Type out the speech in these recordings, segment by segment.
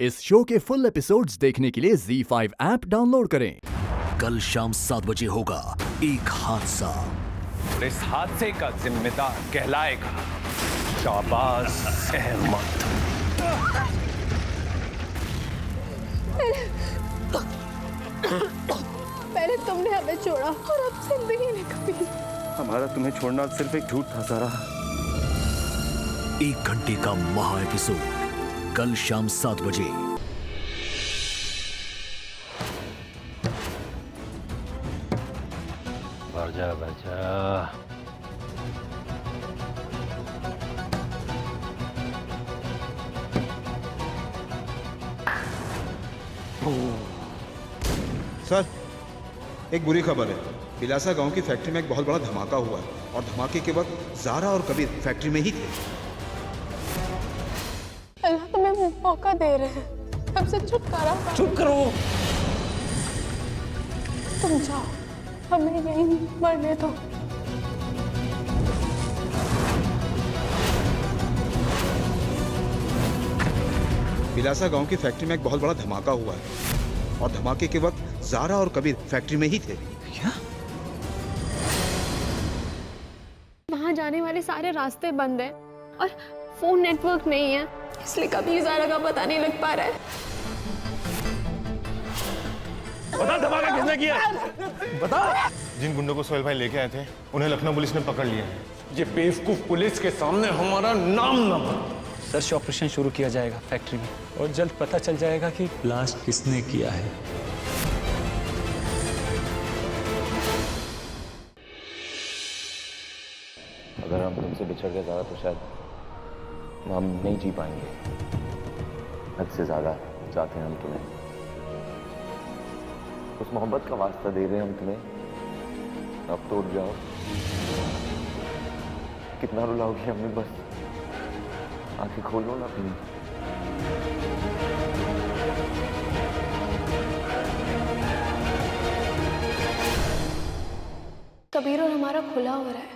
इस शो के full episodes देखने के लिए ZEE5 ऐप डाउनलोड करें। कल शाम 7 बजे होगा एक हादसा। और इस हादसे का जिम्मेदार कहलाएगा शाहबाज अहमद। पहले तुमने हमें छोड़ा और अब जिंदगी ने कभी। हमारा तुम्हें छोड़ना सिर्फ एक झूठ था सारा। 1 घंटे का महा एपिसोड कल शाम 7 बजे। बचा बचा सर, एक बुरी खबर है। बिलासा गांव की फैक्ट्री में एक बहुत बड़ा धमाका हुआ है और धमाके के वक्त ज़ारा और कबीर फैक्ट्री में ही थे। अल्लाह तुम्हें मौका दे रहे हैं, हमसे छुटकारा। चुप करो। तुम जाओ, हमें यहीं मरने दो। बिलासा गांव की फैक्ट्री में एक बहुत बड़ा धमाका हुआ है और धमाके के वक्त ज़ारा और कबीर फैक्ट्री में ही थे। क्या? वहाँ जाने वाले सारे रास्ते बंद हैं और फोन नेटवर्क नहीं है, इसलिए कभी ज़ारा का पता नहीं लग पा रहा है। बता धमाका किसने किया? बता। जिन गुंडों को सोहेल भाई लेके आए थे उन्हें लखनऊ पुलिस ने पकड़ लिया। ये बेवकूफ पुलिस के सामने हमारा नाम न बता। सर्च ऑपरेशन शुरू किया जाएगा फैक्ट्री में और जल्द पता चल जाएगा कि ब्लास्ट किसने किया है। अगर हम तुमसे बिछड़ गए ज़्यादा तो शायद हम नहीं जी पाएंगे। हद से ज़्यादा चाहते हैं हम तुम्हें। उस मोहब्बत का वास्ता दे रहे हैं हम तुम्हें। अब तो उठ जाओ। कितना रुलाओगी हमें? बस आंखें खोलो ना प्लीज। कबीर और हमारा खुला हो रहा है।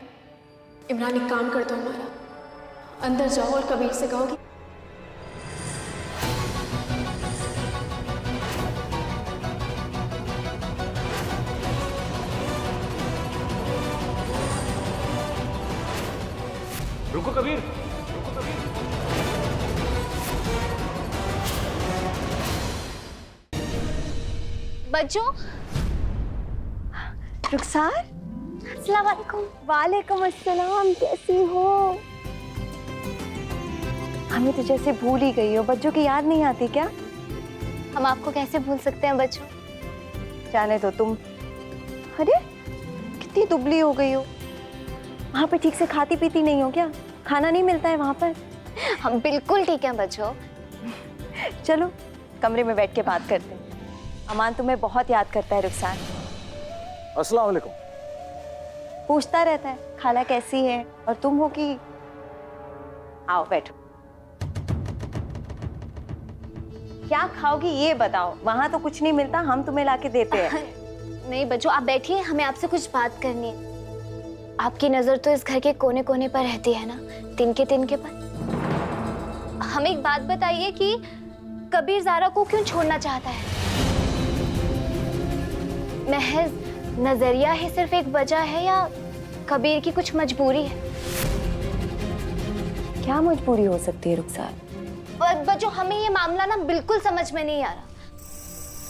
इमरान एक काम कर दो हमारा, अंदर जाओ और कबीर से कहो कि रुको कबीर। बच्चों, रुखसार, अस्सलाम वालेकुम। वालेकुम अस्सलाम, कैसी हो? हमें तो जैसे भूल ही गई हो। बच्चों की याद नहीं आती क्या? हम आपको कैसे भूल सकते हैं बच्चों? जाने दो तुम। अरे कितनी दुबली हो गई हो। वहाँ पे ठीक से खाती पीती नहीं हो क्या? खाना नहीं मिलता है वहाँ पर? हम बिल्कुल ठीक हैं बच्चों। चलो कमरे में बैठ के बात करते हैं। अमान तुम्हें बहुत याद करता है रुखसार। अस्सलाम वालेकुम। पूछता रहता है खाला कैसी है और तुम हो कि। आओ बैठो। क्या खाओगी ये बताओ? वहां तो कुछ नहीं मिलता, हम तुम्हें लाके देते हैं। नहीं बच्चों, आप बैठिए, हमें आपसे कुछ बात करनी है। आपकी नजर तो इस घर के कोने कोने पर रहती है ना, तिनके तिनके पर। हमें एक बात बताइए कि कबीर ज़ारा को क्यों छोड़ना चाहता है? महज नजरिया ही सिर्फ एक वजह है या कबीर की कुछ मजबूरी है? क्या मजबूरी हो सकती है रुखसार? बच्चों, हमें ये मामला ना बिल्कुल समझ में नहीं आ रहा।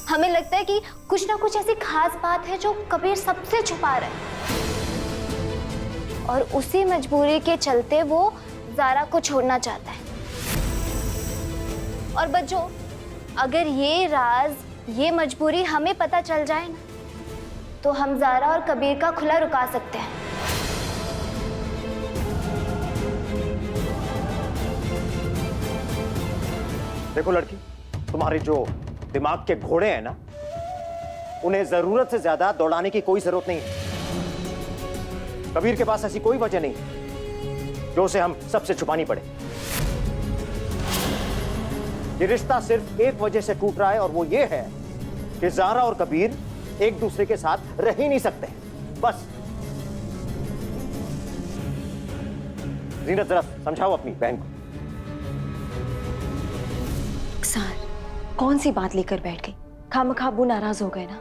हमें लगता है कि कुछ ना कुछ ऐसी खास बात है जो कबीर सबसे छुपा रहा है और उसी मजबूरी के चलते वो ज़ारा को छोड़ना चाहता है। और बच्चों, अगर ये राज, ये मजबूरी हमें पता चल जाए ना, तो हम ज़ारा और कबीर का खुला रुका सकते हैं। देखो लड़की, तुम्हारे जो दिमाग के घोड़े हैं ना, उन्हें जरूरत से ज्यादा दौड़ाने की कोई जरूरत नहीं है। कबीर के पास ऐसी कोई वजह नहीं जो उसे हम सबसे छुपानी पड़े। ये रिश्ता सिर्फ एक वजह से टूट रहा है और वो ये है कि ज़ारा और कबीर एक दूसरे के साथ रह ही नहीं सकते। बस जीनत, जरा समझाओ अपनी बहन को। कौन सी बात लेकर बैठ गई? खामखा अब्बू नाराज हो गए ना?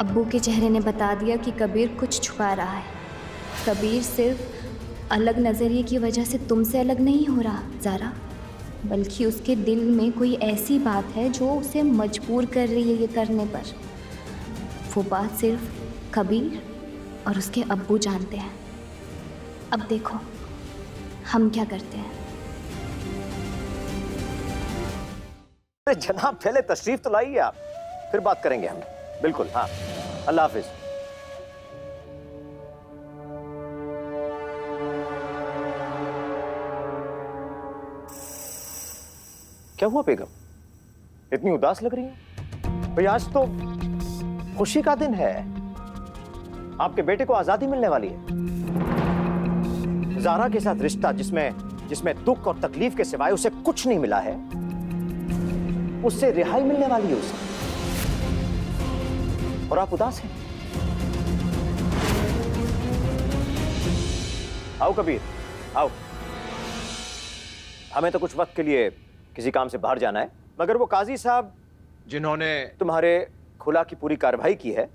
अब्बू के चेहरे ने बता दिया कि कबीर कुछ छुपा रहा है। कबीर सिर्फ अलग नज़रिए की वजह से तुमसे अलग नहीं हो रहा ज़ारा, बल्कि उसके दिल में कोई ऐसी बात है जो उसे मजबूर कर रही है ये करने पर। वो बात सिर्फ कबीर और उसके अब्बू जानते हैं। अब देखो हम क्या करते हैं। अरे जनाब, पहले तशरीफ तो लाइए आप, फिर बात करेंगे हम। बिल्कुल, हाँ, अल्लाह हाफिज। क्या हुआ बेगम, इतनी उदास लग रही है? भाई आज तो खुशी का दिन है, आपके बेटे को आजादी मिलने वाली है। ज़ारा के साथ रिश्ता जिसमें दुख और तकलीफ के सिवाय उसे कुछ नहीं मिला है, उससे रिहाई मिलने वाली है उसे, और आप उदास हैं। आओ कबीर, आओ। हमें तो कुछ वक्त के लिए किसी काम से बाहर जाना है, मगर वो काजी साहब जिन्होंने तुम्हारे खुला की पूरी कार्रवाई की है,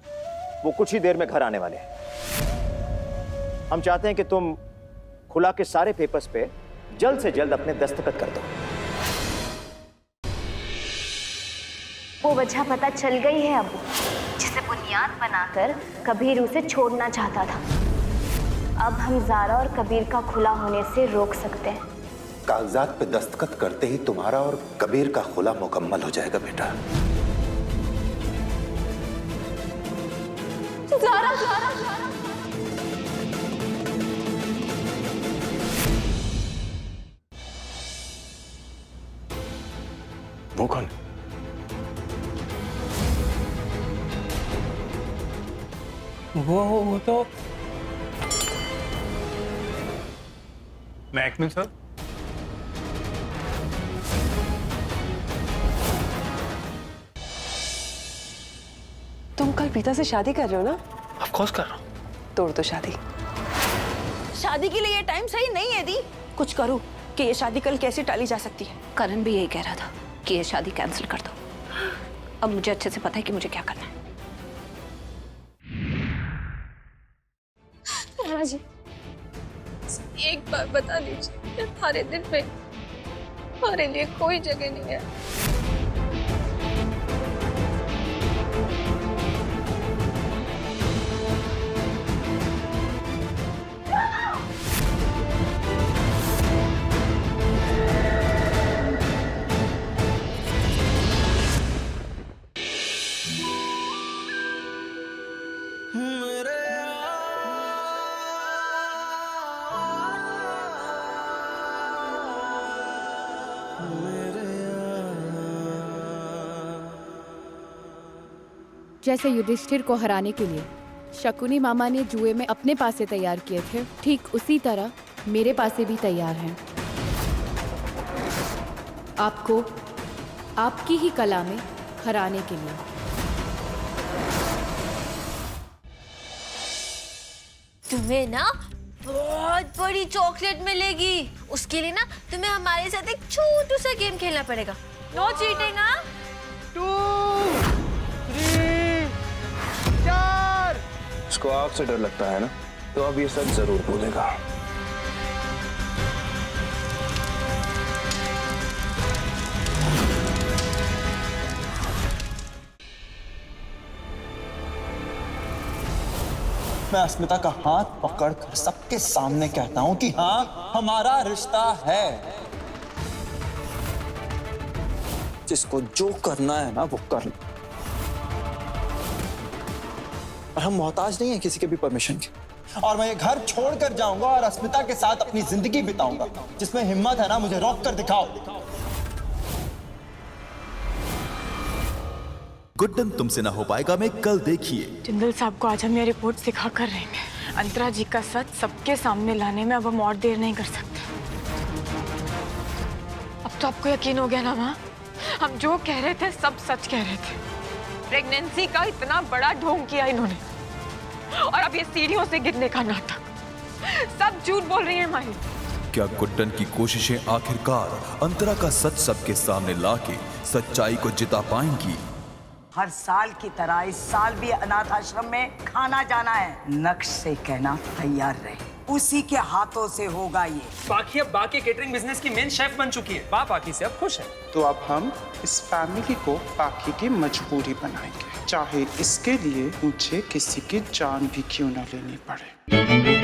वो कुछ ही देर में घर आने वाले हैं। हम चाहते हैं कि तुम खुला के सारे पेपर्स पे जल्द से जल्द अपने दस्तखत कर दो। वो वजह पता चल गई है अब्बू, जिसे बुनियाद बनाकर कबीर उसे छोड़ना चाहता था। अब हम ज़ारा और कबीर का खुला होने से रोक सकते हैं। कागजात पे दस्तखत करते ही तुम्हारा और कबीर का खुला मुकम्मल हो जाएगा बेटा। ज़ारा, ज़ारा, ज़ारा। वो कौन? वो तो मैकमिल सर। तुम कल प्रीता से शादी कर रहे हो ना? ऑफ कोर्स कर रहा हूँ। तोड़ दो शादी। शादी के लिए ये टाइम सही नहीं है दी। कुछ करो कि ये शादी कल कैसे टाली जा सकती है। करण भी यही कह रहा था कि ये शादी कैंसिल कर दो। अब मुझे अच्छे से पता है कि मुझे क्या करना है। नाना जी, एक बार बता दीजिए, हमारे दिल में हमारे लिए कोई जगह नहीं है। जैसे युधिष्ठिर को हराने के लिए शकुनी मामा ने जुए में अपने पासे तैयार किए थे, ठीक उसी तरह मेरे पासे भी तैयार हैं। आपको आपकी ही कला में हराने के लिए। तुम्हें ना बहुत बड़ी चॉकलेट मिलेगी। उसके लिए ना तुम्हें हमारे साथ एक छोटू सा गेम खेलना पड़ेगा। No cheating. हाँ, 2 3 4। इसको आपसे डर लगता है ना, तो अब ये सच जरूर बोलेगा। मैं अस्मिता का हाथ पकड़कर सबके सामने कहता हूं कि हाँ, हमारा रिश्ता है। जिसको जो करना है ना वो कर लो। और हम मोहताज नहीं है किसी के भी परमिशन के। और मैं ये घर छोड़कर जाऊंगा और अस्मिता के साथ अपनी जिंदगी बिताऊंगा। जिसमें हिम्मत है ना, मुझे रोक कर दिखाओ। गुड्डन तुमसे ना हो पाएगा में कल देखिए। जिंदल साहब को आज हम ये रिपोर्ट सिखा कर रहेंगे। अंतरा जी का सच सबके सामने लाने में अब हम और देर नहीं कर सकते। अब तो आपको यकीन हो गया ना माँ, हम जो कह रहे थे सब सच कह रहे थे। प्रेगनेंसी का इतना बड़ा ढोंग किया इन्होंने, और अब ये सीढ़ियों से गिरने का नाटक, सब झूठ बोल रही है माही। क्या गुड्डन की कोशिशें आखिरकार अंतरा का सच सबके सामने लाके सच्चाई को जिता पाएंगी? हर साल की तरह इस साल भी अनाथ आश्रम में खाना जाना है। नक्श से कहना तैयार रहे, उसी के हाथों से होगा ये। पाखी अब बाकी केटरिंग बिजनेस की मेन शेफ बन चुकी है। पाखी से अब खुश है। तो अब हम इस फैमिली को पाखी की मजबूरी बनाएंगे, चाहे इसके लिए मुझे किसी की जान भी क्यों न लेनी पड़े।